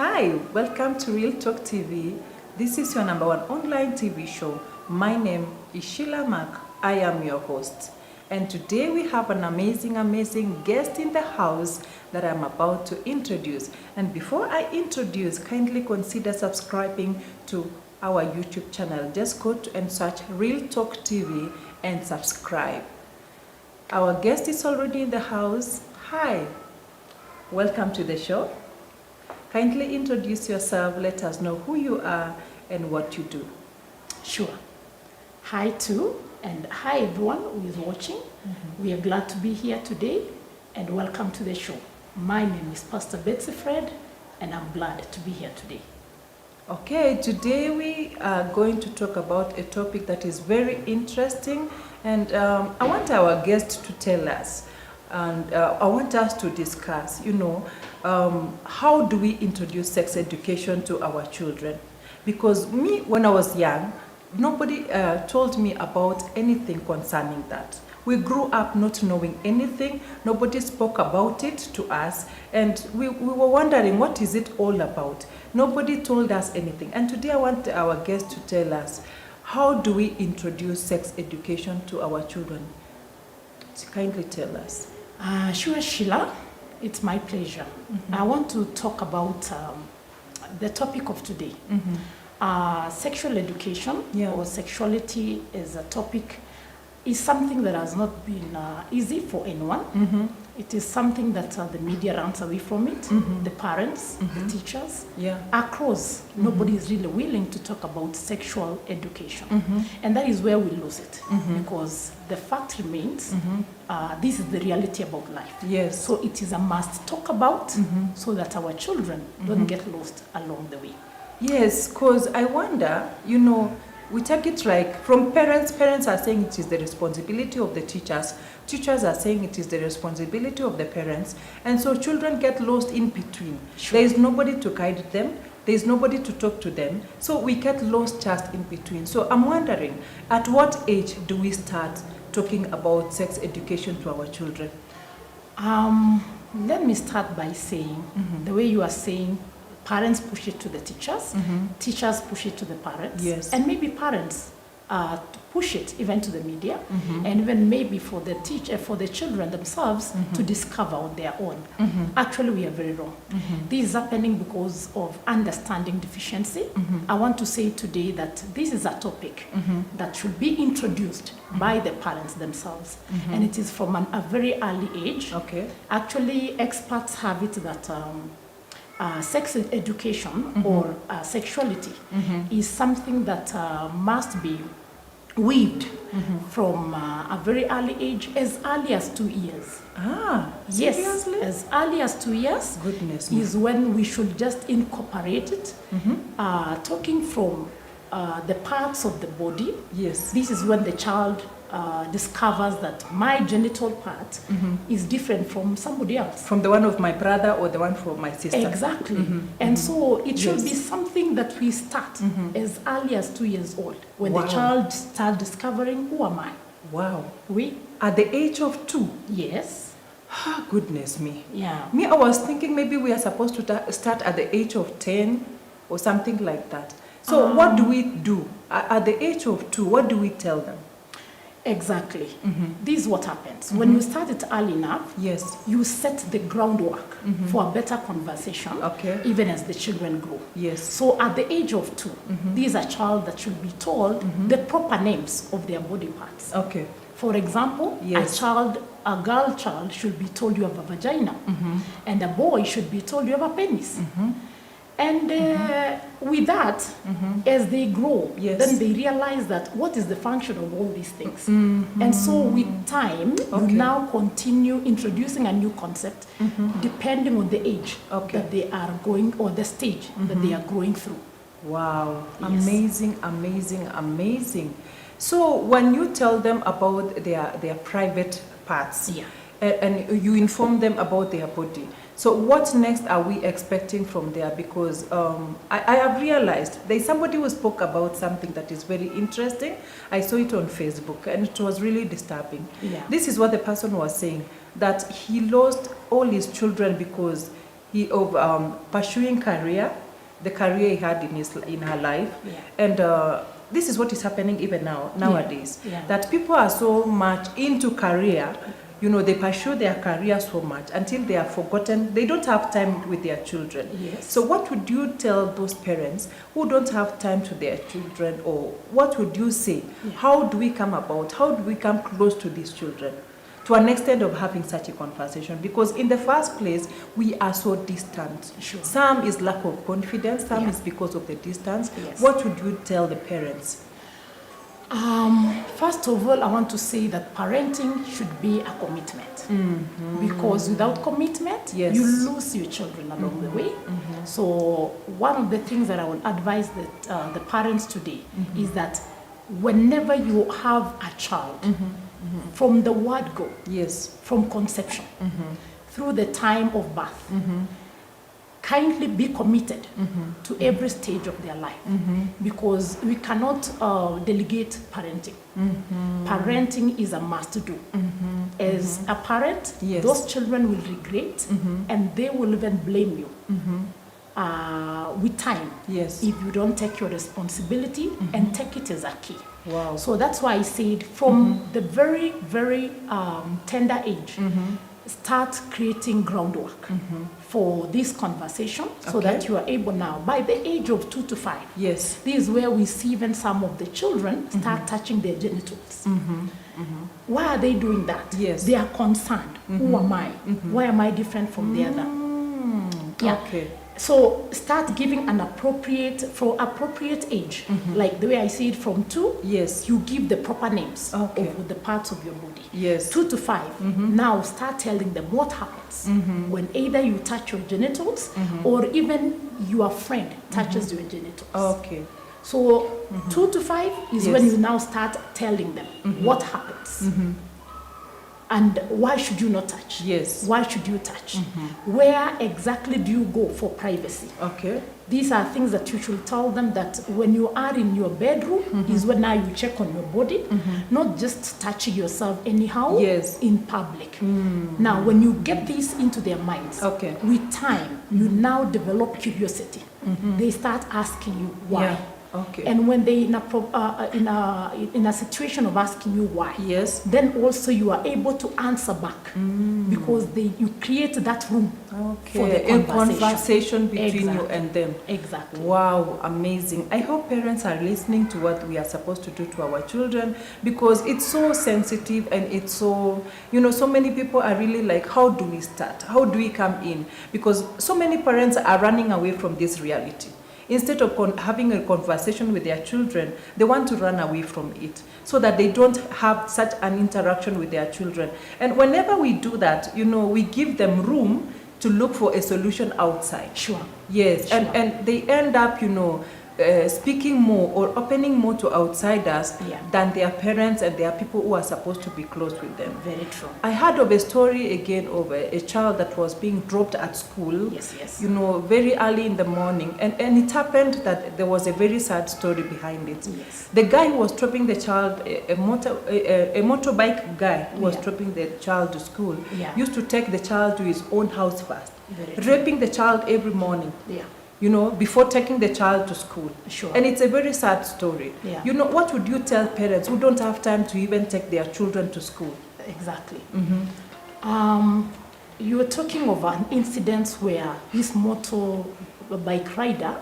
Hi, welcome to Real Talk TV. This is your number one online TV show. My name is Sheila. I am your host. And today we have an amazing guest in the house that I'm about to introduce. And before I introduce, kindly consider subscribing to our YouTube channel. Just go to and search Real Talk TV and subscribe. Our guest is already in the house. Hi, welcome to the show. Kindly introduce yourself, let us know who you are and what you do. Sure. Hi and hi everyone who is watching. We are glad to be here today and welcome to the show. My name is Pastor Betsy and I'm glad to be here today. Okay, today we are going to talk about a topic that is very interesting, and I want our guest to tell us, and I want us to discuss, how do we introduce sex education to our children? Because me, when I was young, nobody told me about anything concerning that. We grew up not knowing anything. Nobody spoke about it to us, and we were wondering, what is it all about? Nobody told us anything. And today I want our guest to tell us, how do we introduce sex education to our children? Kindly tell us. Sure, Sheila. It's my pleasure. I want to talk about the topic of today. Sexual education or sexuality is a topic, is something that has not been easy for anyone. It is something that the media runs away from it, the parents, the teachers, across. Nobody is really willing to talk about sexual education. And that is where we lose it, because the fact remains, this is the reality about life. Yes. So it is a must talk about so that our children don't get lost along the way. Yes, because I wonder, we take it like from parents. Parents are saying it is the responsibility of the teachers. Teachers are saying it is the responsibility of the parents. And so children get lost in between. There is nobody to guide them. There is nobody to talk to them. So we get lost just in between. So I'm wondering, at what age do we start talking about sex education to our children? Let me start by saying, the way you are saying, parents push it to the teachers, teachers push it to the parents, and maybe parents push it even to the media, and even maybe for the children themselves to discover on their own. Actually, we are very wrong. This is happening because of understanding deficiency. I want to say today that this is a topic that should be introduced by the parents themselves, and it is from a very early age. Actually, experts have it that sex education or sexuality is something that must be weaved from a very early age, as early as 2 years. Seriously? Yes, as early as 2 years. Goodness is when we should just incorporate it, talking from the parts of the body. Yes. This is when the child discovers that my genital part is different from somebody else. From the one of my brother or the one from my sister. Exactly. And so it should be something that we start as early as 2 years old, when the child starts discovering, who am I? Wow. At the age of 2? Yes. Goodness me. Yeah. Me, I was thinking maybe we are supposed to start at the age of 10 or something like that. So what do we do? At the age of 2, what do we tell them? Exactly. This is what happens. When you start it early enough, you set the groundwork for a better conversation, even as the children grow. Yes. So at the age of 2, this is a child that should be told the proper names of their body parts. For example, a girl child should be told you have a vagina, and a boy should be told you have a penis. And with that, as they grow, then they realize that what is the function of all these things. And so with time, you now continue introducing a new concept depending on the age that they are going, or the stage that they are going through. Wow, amazing. So when you tell them about their private parts, and you inform them about their body, so what next are we expecting from there? Because I have realized there's somebody who spoke about something that is very interesting. I saw it on Facebook and it was really disturbing. This is what the person was saying, that he lost all his children because of pursuing career, the career he had in her life, and this is what is happening even nowadays. That people are so much into career. You know, they pursue their career so much until they are forgotten. They don't have time with their children. So what would you tell those parents who don't have time to their children, or what would you say? How do we come about? How do we come close to these children to an extent of having such a conversation? Because in the first place, we are so distant. Some is lack of confidence, some is because of the distance. What would you tell the parents? First of all, I want to say that parenting should be a commitment, because without commitment, you lose your children along the way. So one of the things that I would advise that the parents today is that whenever you have a child, from the word go, from conception, through the time of birth, kindly be committed to every stage of their life, because we cannot delegate parenting. Parenting is a must do. As a parent, those children will regret and they will even blame you with time if you don't take your responsibility and take it as a key. So that's why I said from the very, very tender age, start creating groundwork for this conversation, so that you are able now, by the age of 2 to 5. This is where we see even some of the children start touching their genitals. Why are they doing that? They are concerned. Who am I? Why am I different from the other? So start giving an appropriate age, like the way I see it from 2. You give the proper names of the parts of your body. 2 to 5. Now start telling them what happens when either you touch your genitals or even your friend touches your genitals. So 2 to 5 is when you now start telling them what happens. And why should you not touch? Why should you touch? Where exactly do you go for privacy? These are things that you should tell them, that when you are in your bedroom is when now you check on your body, not just touching yourself anyhow in public. Now, when you get this into their minds, with time, you now develop curiosity. They start asking you why. And when they in a situation of asking you why, then also you are able to answer back, because you create that room for the conversation between you and them. Wow, amazing. I hope parents are listening to what we are supposed to do to our children, because it's so sensitive and it's so, so many people are really like, how do we start? How do we come in? Because so many parents are running away from this reality. Instead of having a conversation with their children, they want to run away from it so that they don't have such an interaction with their children. And whenever we do that, we give them room to look for a solution outside. And they end up, speaking more or opening more to outsiders than their parents and their people who are supposed to be close with them. Very true. I heard of a story again of a child that was being dropped at school, very early in the morning. And it happened that there was a very sad story behind it. The guy who was dropping the child, a motorbike guy who was dropping the child to school, used to take the child to his own house first, raping the child every morning. Before taking the child to school. And it's a very sad story. What would you tell parents who don't have time to even take their children to school? Exactly. You were talking of an incident where this motorbike rider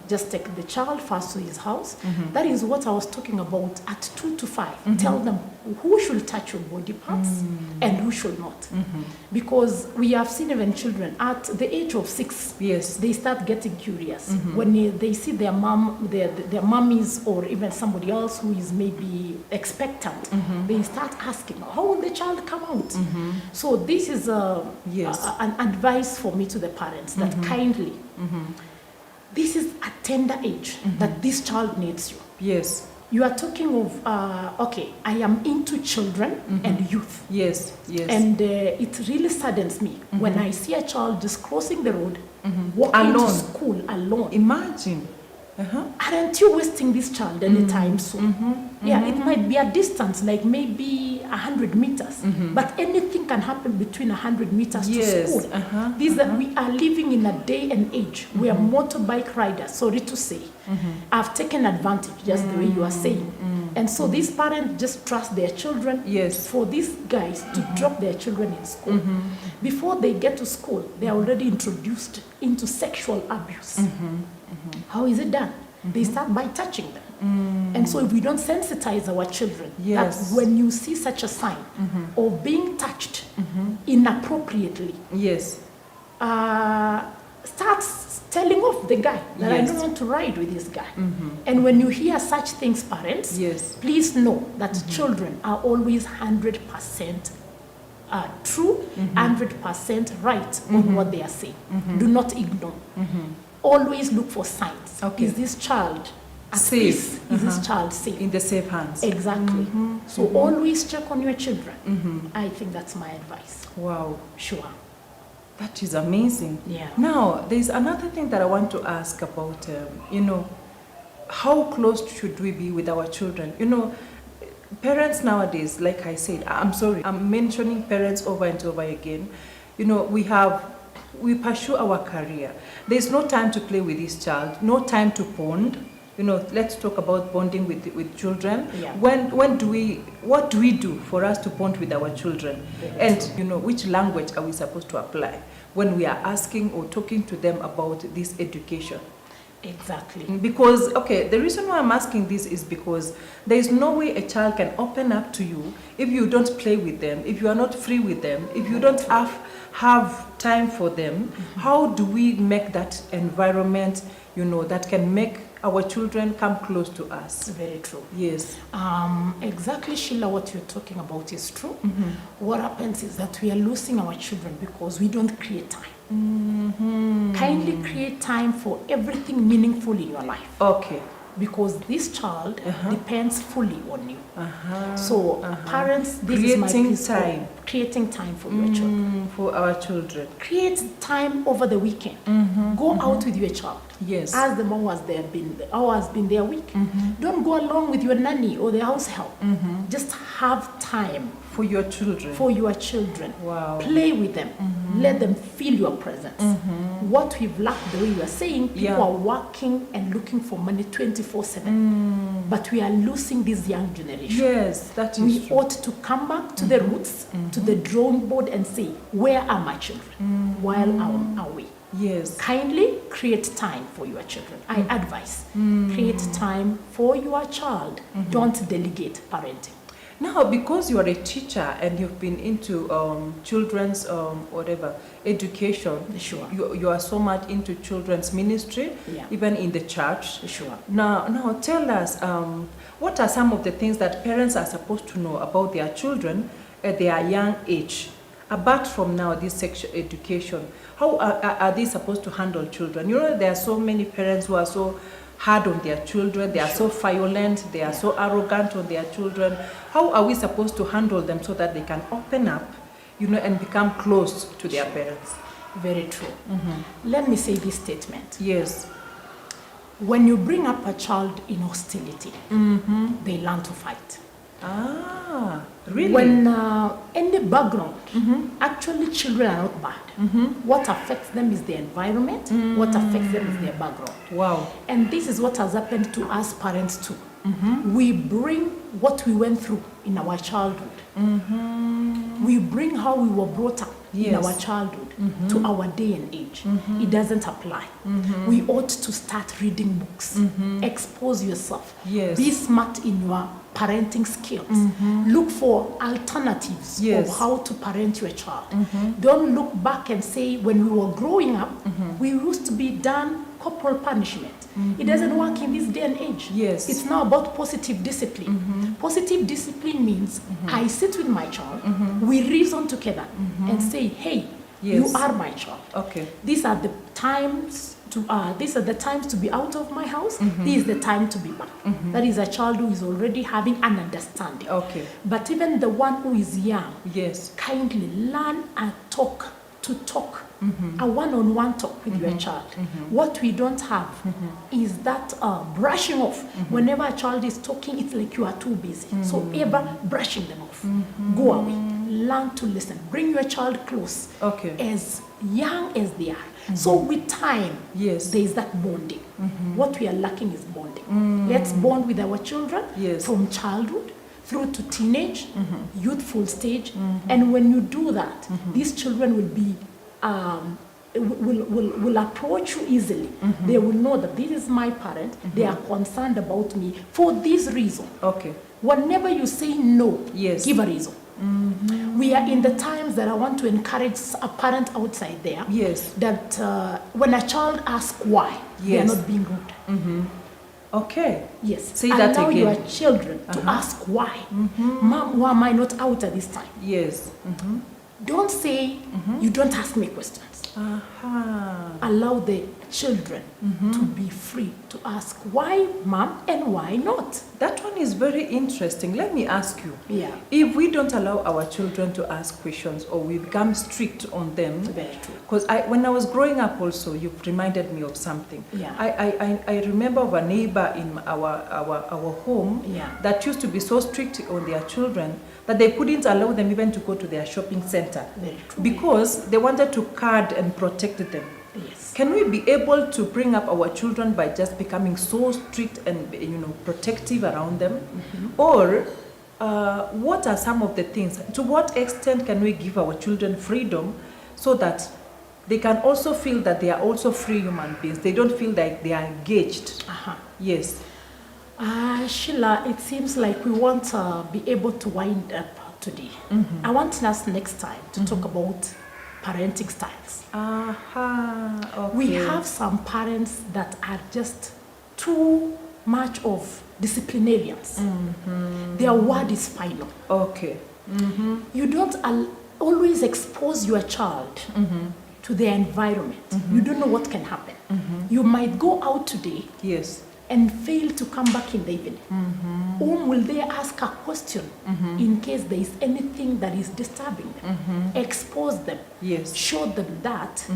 just take the child first to his house. That is what I was talking about at 2 to 5. Tell them who should touch your body parts and who should not. Because we have seen even children at the age of 6, they start getting curious. When they see their mom, their mummies, or even somebody else who is maybe expectant, they start asking, how will the child come out? So this is an advice for me to the parents, that kindly, this is a tender age that this child needs you. You are talking of, I am into children and youth. And it really saddens me when I see a child just crossing the road, walking to school alone. Imagine. Aren't you wasting this child anytime soon? It might be a distance, like maybe 100 meters, but anything can happen between 100 meters to school. We are living in a day and age where motorbike riders, sorry to say, have taken advantage, just the way you are saying. And so these parents just trust their children for these guys to drop their children in school. Before they get to school, they are already introduced into sexual abuse. How is it done? They start by touching them. And so if we don't sensitize our children, that when you see such a sign of being touched inappropriately, start telling off the guy that I don't want to ride with this guy. And when you hear such things, parents, please know that children are always 100% true, 100% right on what they are saying. Do not ignore. Always look for signs. Is this child safe? Is this child safe? In the safe hands. Exactly. So always check on your children. I think that's my advice. Wow. Sure. That is amazing. Yeah. Now, there's another thing that I want to ask about, how close should we be with our children? Parents nowadays, like I said, I'm sorry, I'm mentioning parents over and over again. We pursue our career. There's no time to play with this child, no time to bond. Let's talk about bonding with children. Yeah. What do we do for us to bond with our children? And which language are we supposed to apply when we are asking or talking to them about this education? Exactly. Because, the reason why I'm asking this is because there is no way a child can open up to you if you don't play with them, if you are not free with them, if you don't have time for them. How do we make that environment, that can make our children come close to us? Very true. Yes. Exactly, Sheila, what you're talking about is true. What happens is that we are losing our children because we don't create time. Kindly create time for everything meaningful in your life. Okay. Because this child depends fully on you. So parents, this is my time. Creating time for your children. For our children. Create time over the weekend. Go out with your child. Yes. Ask them how has been their week. Don't go along with your nanny or the house help. Just have time for your children. Wow. Play with them. Let them feel your presence. What we've lacked, the way you are saying, people are working and looking for money 24/7. But we are losing this young generation. Yes, that is We true. ought to come back to the roots, to the drawing board and say, where are my children while I'm away? Yes. Kindly create time for your children. I advise, create time for your child. Don't delegate parenting. Now, because you are a teacher and you've been into children's education, Sure. You are so much into children's ministry, even in the church. Sure. Now tell us, what are some of the things that parents are supposed to know about their children at their young age? Apart from now this sexual education, how are they supposed to handle children? There are so many parents who are so hard on their children, they are so violent, they are so arrogant on their children. How are we supposed to handle them so that they can open up, and become close to their parents? Very true. Let me say this statement. Yes. When you bring up a child in hostility, they learn to fight. Ah, really? When in the background, actually children are not bad. What affects them is the environment. What affects them is their background. Wow. And this is what has happened to us parents too. We bring what we went through in our childhood. We bring how we were brought up in our childhood to our day and age. It doesn't apply. We ought to start reading books. Expose yourself. Yes. Be smart in your parenting skills. Look for alternatives of how to parent your child. Don't look back and say, when we were growing up, we used to be done corporal punishment. It doesn't work in this day and age. Yes. It's now about positive discipline. Positive discipline means I sit with my child, we reason together and say, hey, you are my child. Okay. These are the times to be out of my house. This is the time to be back. That is a child who is already having an understanding. Okay. But even the one who is young, yes, kindly learn and talk a one-on-one talk with your child. What we don't have is that brushing off. Whenever a child is talking, it's like you are too busy. So ever brushing them off. Go away. Learn to listen. Bring your child close. As young as they are. So with time, there is that bonding. What we are lacking is bonding. Let's bond with our children from childhood through to teenage, youthful stage. And when you do that, these children will be will approach you easily. They will know that this is my parent. They are concerned about me for this reason. Whenever you say no, give a reason. We are in the times that I want to encourage a parent outside there that when a child asks why, they are not being rude. Say that again. Allow your children to ask why. Mom, why am I not out at this time? Don't say you don't ask me questions. Allow the children to be free to ask why, mom, and why not. That one is very interesting. Let me ask you. If we don't allow our children to ask questions or we become strict on them, very true. Because when I was growing up also, you've reminded me of something. I remember of a neighbor in our home that used to be so strict on their children that they couldn't allow them even to go to their shopping center because they wanted to guard and protect them. Can we be able to bring up our children by just becoming so strict and protective around them? Or what are some of the things? To what extent can we give our children freedom so that they can also feel that they are also free human beings? They don't feel like they are engaged. Sheila, it seems like we want to be able to wind up today. I want us next time to talk about parenting styles. We have some parents that are just too much of disciplinarians. Their word is final. You don't always expose your child to their environment. You don't know what can happen. You might go out today and fail to come back in the evening. Whom will they ask a question in case there is anything that is disturbing them? Expose them. Show them that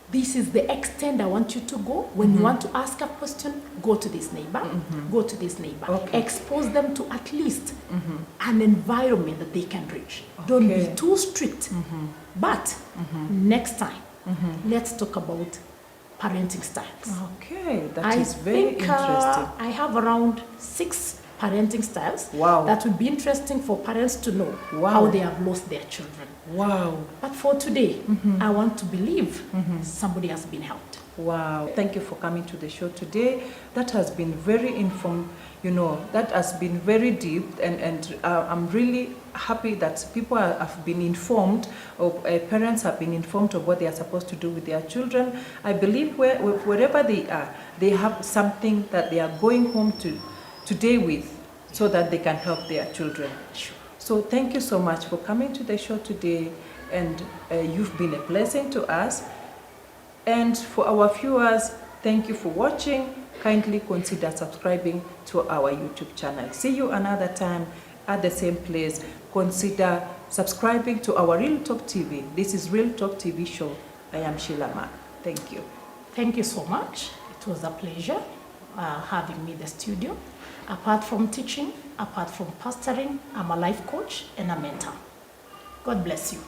this is the extent I want you to go. When you want to ask a question, go to this neighbor, go to this neighbor. Expose them to at least an environment that they can reach. Don't be too strict. But next time, let's talk about parenting styles. That is very interesting. I have around 6 parenting styles that would be interesting for parents to know how they have lost their children. But for today, I want to believe somebody has been helped. Thank you for coming to the show today. That has been very informed, that has been very deep, and I'm really happy that people have been informed, or parents have been informed of what they are supposed to do with their children. I believe wherever they are, they have something that they are going home today with, so that they can help their children. So thank you so much for coming to the show today, and you've been a blessing to us. And for our viewers, thank you for watching. Kindly consider subscribing to our YouTube channel. See you another time at the same place. Consider subscribing to our Real Talk TV. This is Real Talk TV show. I am Sheila. Thank you. Thank you so much. It was a pleasure having me in the studio. Apart from teaching, apart from pastoring, I'm a life coach and a mentor. God bless you.